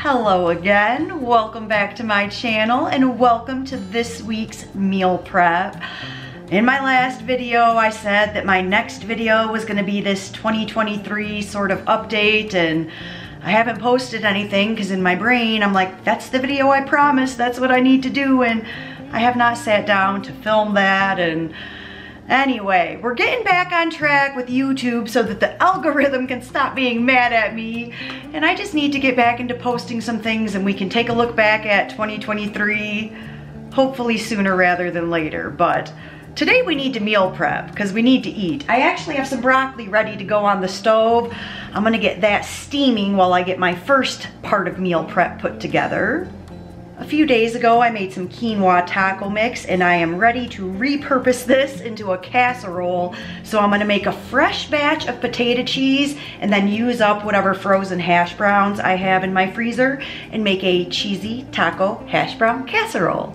Hello again, welcome back to my channel and welcome to this week's meal prep. In my last video, I said that my next video was gonna be this 2023 sort of update, and I haven't posted anything because in my brain, I'm like, that's the video I promised, that's what I need to do, and I have not sat down to film that. And anyway, we're getting back on track with YouTube so that the algorithm can stop being mad at me, and I just need to get back into posting some things and we can take a look back at 2023, hopefully sooner rather than later. But today we need to meal prep because we need to eat. I actually have some broccoli ready to go on the stove. I'm gonna get that steaming while I get my first part of meal prep put together. A few days ago, I made some quinoa taco mix and I am ready to repurpose this into a casserole. So I'm gonna make a fresh batch of potato cheese and then use up whatever frozen hash browns I have in my freezer and make a cheesy taco hash brown casserole.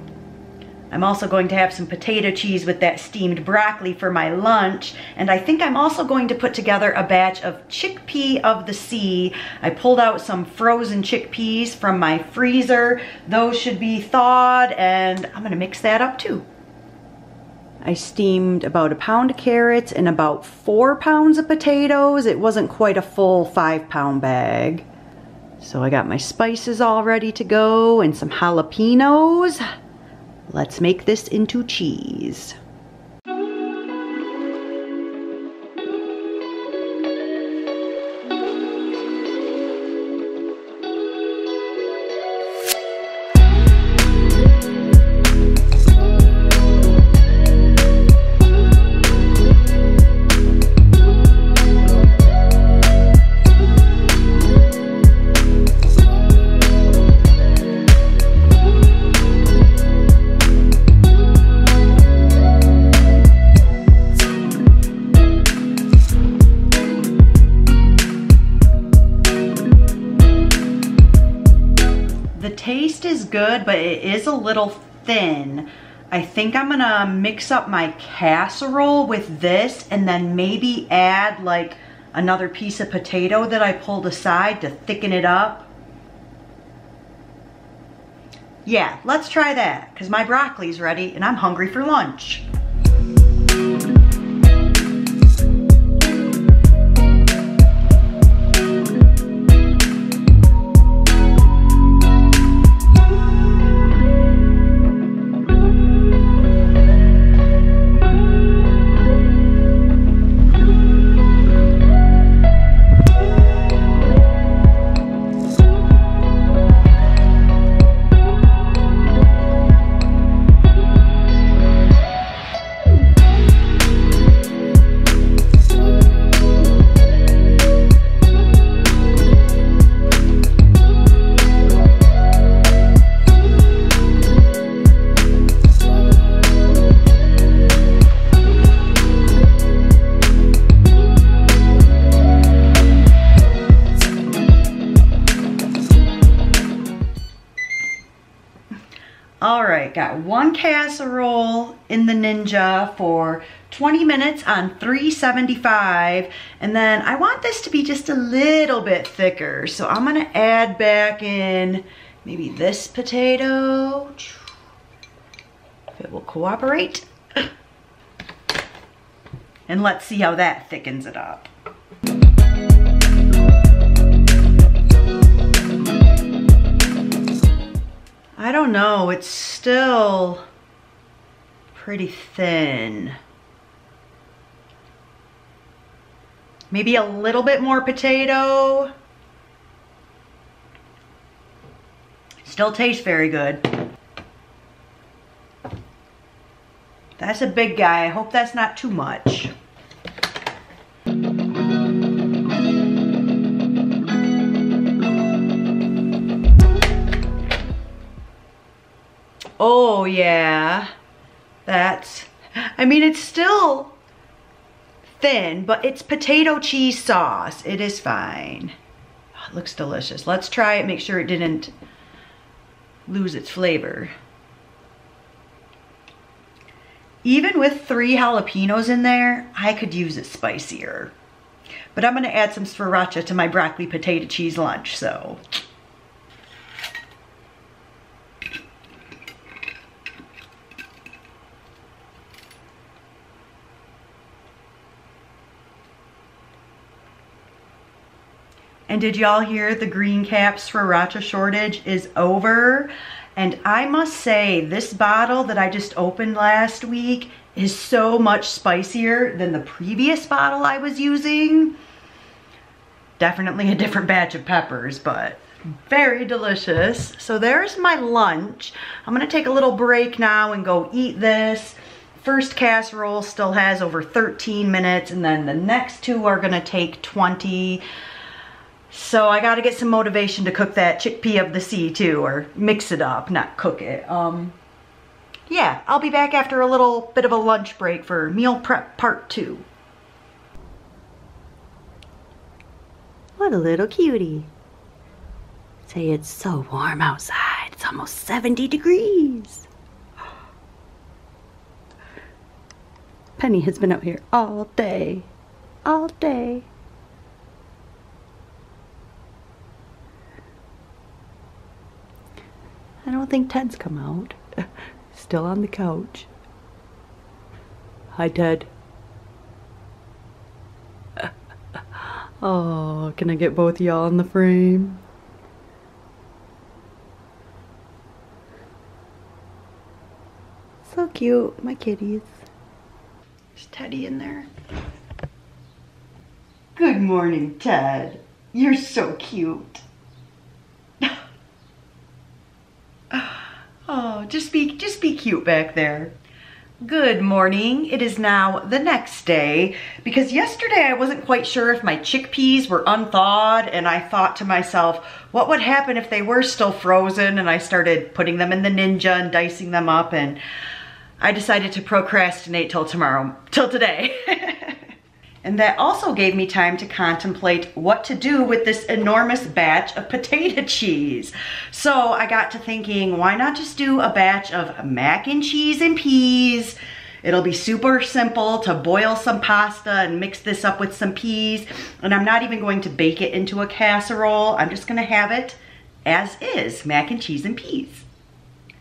I'm also going to have some potato cheese with that steamed broccoli for my lunch, and I think I'm also going to put together a batch of chickpea of the sea. I pulled out some frozen chickpeas from my freezer. Those should be thawed, and I'm gonna mix that up too. I steamed about a pound of carrots and about 4 pounds of potatoes. It wasn't quite a full 5-pound bag. So I got my spices all ready to go and some jalapenos. Let's make this into cheese. Taste is good, but it is a little thin. I think I'm gonna mix up my casserole with this and then maybe add like another piece of potato that I pulled aside to thicken it up. Yeah, let's try that because my broccoli's ready and I'm hungry for lunch. Alright, got one casserole in the Ninja for 20 minutes on 375, and then I want this to be just a little bit thicker, so I'm gonna add back in maybe this potato, if it will cooperate, and let's see how that thickens it up. I don't know, it's still pretty thin. Maybe a little bit more potato. Still tastes very good. That's a big guy. I hope that's not too much. Oh yeah, I mean, it's still thin, but it's potato cheese sauce. It is fine. Oh, it looks delicious. Let's try it, make sure it didn't lose its flavor. Even with 3 jalapenos in there, I could use it spicier. But I'm gonna add some sriracha to my broccoli potato cheese lunch, so. And did y'all hear the green caps sriracha shortage is over? And I must say, this bottle that I just opened last week is so much spicier than the previous bottle I was using. Definitely a different batch of peppers, but very delicious. So there's my lunch. I'm gonna take a little break now and go eat this. First casserole still has over 13 minutes, and then the next two are gonna take 20. So I gotta get some motivation to cook that chickpea of the sea too, or mix it up, not cook it. Yeah, I'll be back after a little bit of a lunch break for meal prep part 2. What a little cutie. Say it's so warm outside. It's almost 70 degrees. Penny has been out here all day. All day. I don't think Ted's come out. Still on the couch. Hi, Ted. Oh, can I get both of y'all in the frame? So cute, my kitties. Is Teddy in there? Good morning, Ted. You're so cute. Oh, just be cute back there. Good morning. It is now the next day, because yesterday I wasn't quite sure if my chickpeas were unthawed, and I thought to myself, what would happen if they were still frozen? And I started putting them in the Ninja and dicing them up, and I decided to procrastinate till today. And that also gave me time to contemplate what to do with this enormous batch of potato cheese. So I got to thinking, why not just do a batch of mac and cheese and peas? It'll be super simple to boil some pasta and mix this up with some peas. And I'm not even going to bake it into a casserole. I'm just gonna have it as is, mac and cheese and peas.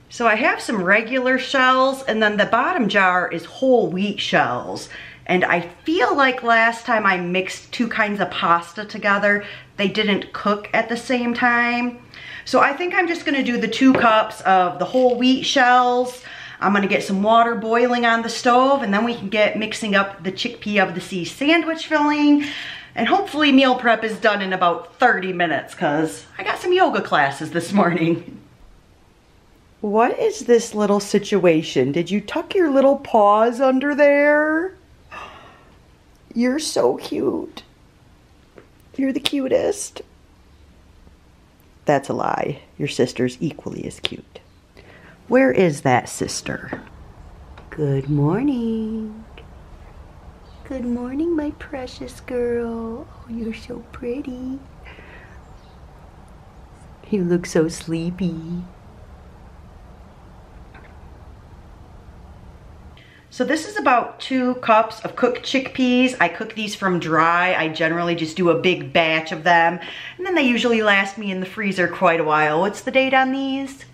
So I have some regular shells, and then the bottom jar is whole wheat shells. And I feel like last time I mixed two kinds of pasta together, they didn't cook at the same time. So I think I'm just gonna do the 2 cups of the whole wheat shells. I'm gonna get some water boiling on the stove, and then we can get mixing up the chickpea of the sea sandwich filling. And hopefully meal prep is done in about 30 minutes, because I got some yoga classes this morning. What is this little situation? Did you tuck your little paws under there? You're so cute. You're the cutest. That's a lie. Your sister's equally as cute. Where is that sister? Good morning. Good morning, my precious girl. Oh, you're so pretty. You look so sleepy. So this is about 2 cups of cooked chickpeas. I cook these from dry. I generally just do a big batch of them, and then they usually last me in the freezer quite a while. What's the date on these?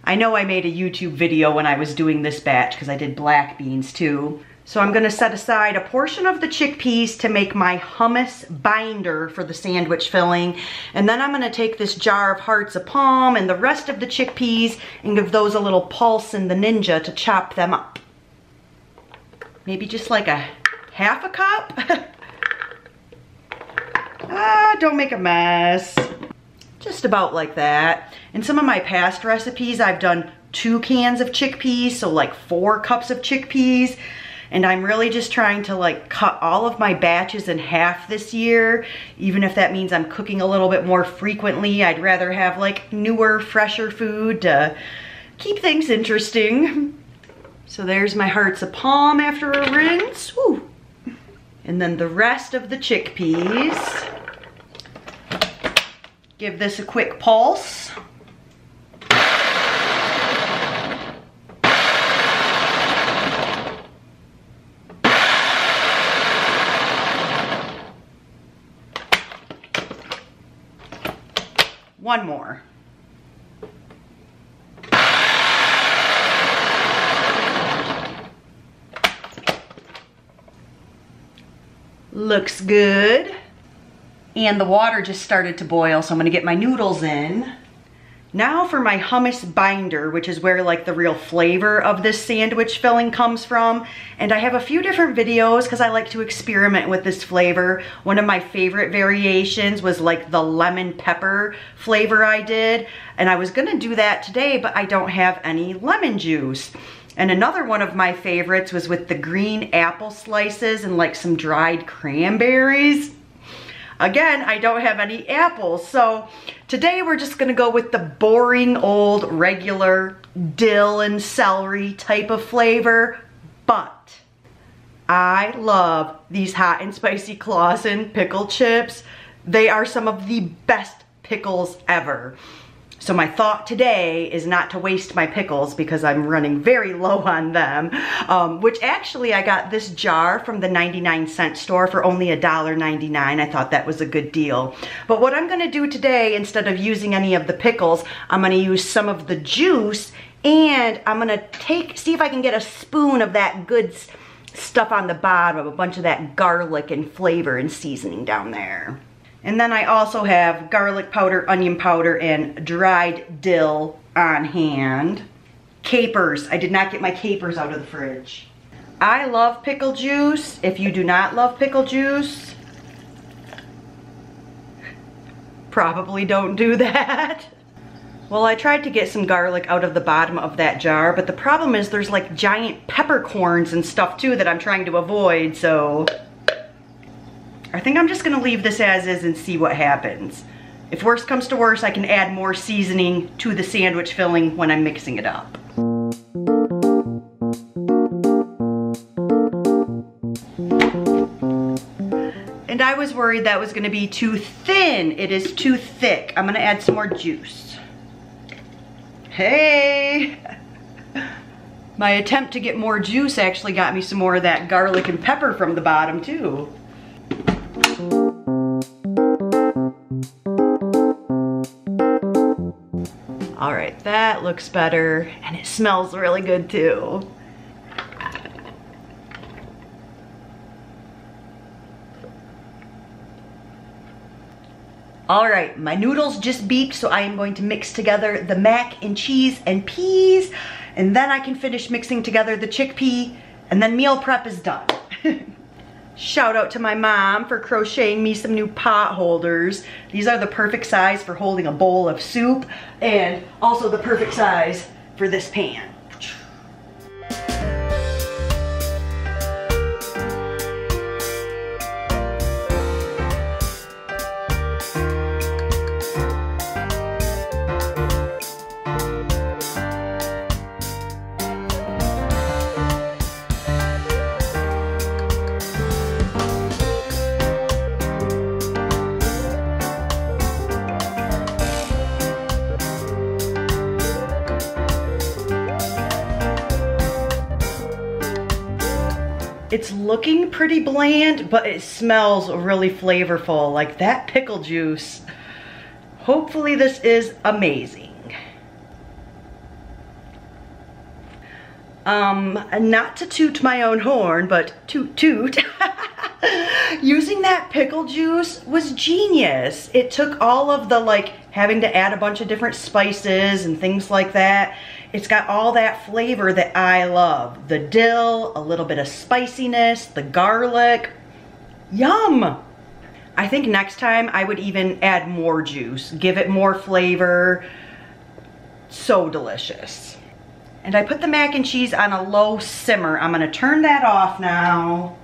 I know I made a YouTube video when I was doing this batch, because I did black beans too. So I'm gonna set aside a portion of the chickpeas to make my hummus binder for the sandwich filling. And then I'm gonna take this jar of hearts of palm and the rest of the chickpeas and give those a little pulse in the Ninja to chop them up. Maybe just like a half a cup? Don't make a mess. Just about like that. In some of my past recipes, I've done 2 cans of chickpeas, so like 4 cups of chickpeas. And I'm really just trying to like cut all of my batches in half this year, even if that means I'm cooking a little bit more frequently. I'd rather have like newer, fresher food to keep things interesting. So there's my hearts of palm after a rinse. Woo. And then the rest of the chickpeas. Give this a quick pulse. One more. Looks good. And the water just started to boil, so I'm gonna get my noodles in. Now for my hummus binder, which is where like the real flavor of this sandwich filling comes from. And I have a few different videos because I like to experiment with this flavor. One of my favorite variations was like the lemon pepper flavor I did. And I was gonna do that today, but I don't have any lemon juice. And another one of my favorites was with the green apple slices and like some dried cranberries. Again, I don't have any apples, so today we're just gonna go with the boring old regular dill and celery type of flavor, but I love these hot and spicy Clausen pickle chips. They are some of the best pickles ever. So my thought today is not to waste my pickles because I'm running very low on them, which actually I got this jar from the 99-cent store for only $1.99. I thought that was a good deal. But what I'm gonna do today, instead of using any of the pickles, I'm gonna use some of the juice, and I'm gonna see if I can get a spoon of that good stuff on the bottom, a bunch of that garlic and flavor and seasoning down there. And then I also have garlic powder, onion powder, and dried dill on hand. Capers. I did not get my capers out of the fridge. I love pickle juice. If you do not love pickle juice, probably don't do that. Well, I tried to get some garlic out of the bottom of that jar, but the problem is there's like giant peppercorns and stuff too that I'm trying to avoid, so I think I'm just gonna leave this as is and see what happens. If worst comes to worst, I can add more seasoning to the sandwich filling when I'm mixing it up. And I was worried that was gonna be too thin. It is too thick. I'm gonna add some more juice. Hey! My attempt to get more juice actually got me some more of that garlic and pepper from the bottom too. All right, that looks better, and it smells really good too. All right, my noodles just beeped, so I am going to mix together the mac and cheese and peas, and then I can finish mixing together the chickpea, and then meal prep is done. Shout out to my mom for crocheting me some new pot holders. These are the perfect size for holding a bowl of soup, and also the perfect size for this pan. It's looking pretty bland, but it smells really flavorful, like that pickle juice. Hopefully this is amazing. Not to toot my own horn, but toot toot. Using that pickle juice was genius. It took all of the like having to add a bunch of different spices and things like that. It's got all that flavor that I love. The dill, a little bit of spiciness, the garlic. Yum! I think next time I would even add more juice, give it more flavor. So delicious. And I put the mac and cheese on a low simmer. I'm gonna turn that off now.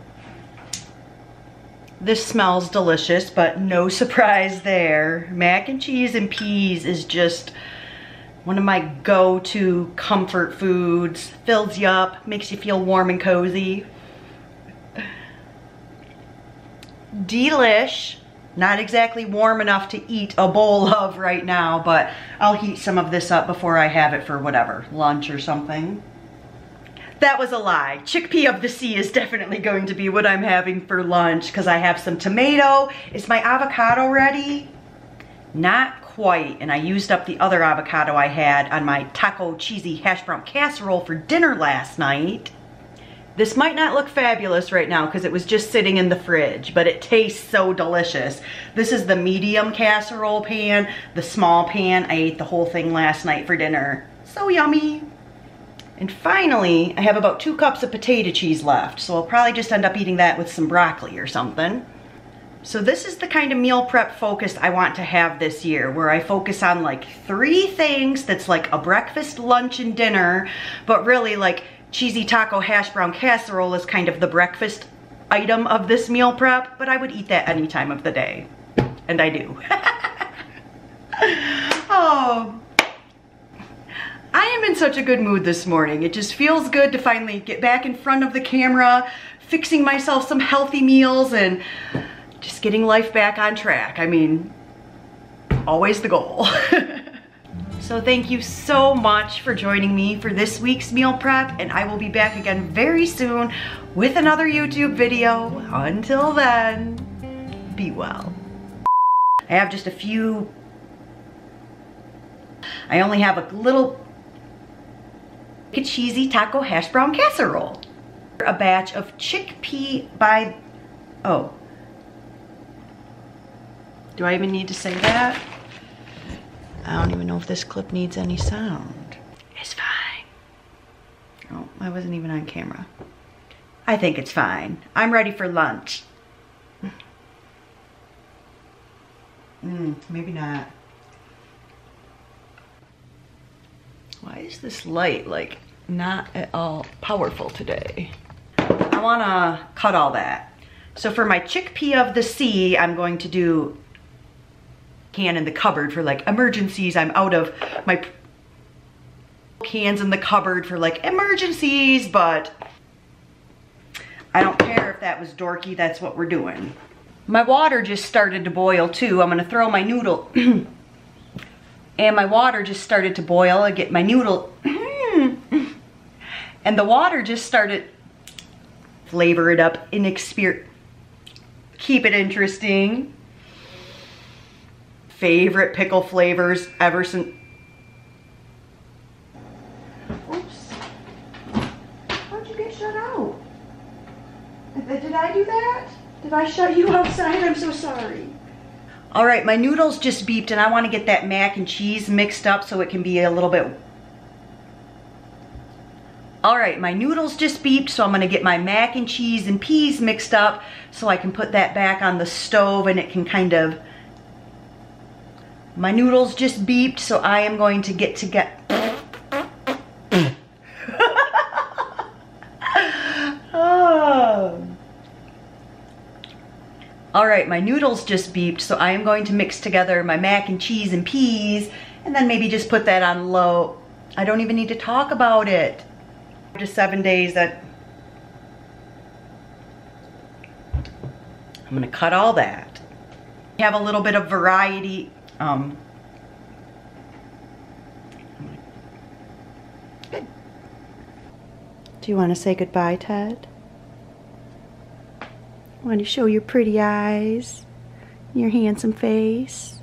This smells delicious, but no surprise there. Mac and cheese and peas is just one of my go-to comfort foods. Fills you up, makes you feel warm and cozy. Delish. Not exactly warm enough to eat a bowl of right now, but I'll heat some of this up before I have it for whatever, lunch or something. That was a lie. Chickpea of the sea is definitely going to be what I'm having for lunch because I have some tomato. Is my avocado ready? Not quite, and I used up the other avocado I had on my taco cheesy hash brown casserole for dinner last night. This might not look fabulous right now because it was just sitting in the fridge, but it tastes so delicious. This is the medium casserole pan, the small pan. I ate the whole thing last night for dinner. So yummy. And finally, I have about 2 cups of potato cheese left, so I'll probably just end up eating that with some broccoli or something. So this is the kind of meal prep focus I want to have this year, where I focus on like 3 things that's like a breakfast, lunch, and dinner, but really like cheesy taco hash brown casserole is kind of the breakfast item of this meal prep, but I would eat that any time of the day. And I do. Oh, I am in such a good mood this morning. It just feels good to finally get back in front of the camera, fixing myself some healthy meals and just getting life back on track. I mean, always the goal. So thank you so much for joining me for this week's meal prep, and I will be back again very soon with another YouTube video. Until then, be well. I have just a few, I only have a little cheesy taco hash brown casserole. A batch of chickpea by, oh. Do I even need to say that? I don't even know if this clip needs any sound. It's fine. Oh, I wasn't even on camera. I think it's fine. I'm ready for lunch. Maybe not. Why is this light like not at all powerful today? I wanna cut all that. So for my chickpea of the sea, I'm going to do can in the cupboard for like emergencies. I'm out of my cans in the cupboard for like emergencies, but I don't care if that was dorky, that's what we're doing. My water just started to boil too. I'm gonna throw my noodle and my water just started to boil. I get my noodle and the water just started, flavor it up, keep it interesting. Favorite pickle flavors ever since. Oops. How'd you get shut out? Did I do that? Did I shut you outside? I'm so sorry. All right, my noodles just beeped and I want to get that mac and cheese mixed up so it can be a little bit. All right, my noodles just beeped, so I'm gonna get my mac and cheese and peas mixed up so I can put that back on the stove and it can kind of. My noodles just beeped, so I am going to get. Oh. All right, my noodles just beeped, so I am going to mix together my mac and cheese and peas, and then maybe just put that on low. I don't even need to talk about it. Just 7 days that. I'm gonna cut all that. Have a little bit of variety. Good. Do you want to say goodbye, Ted? Want to show your pretty eyes, your handsome face?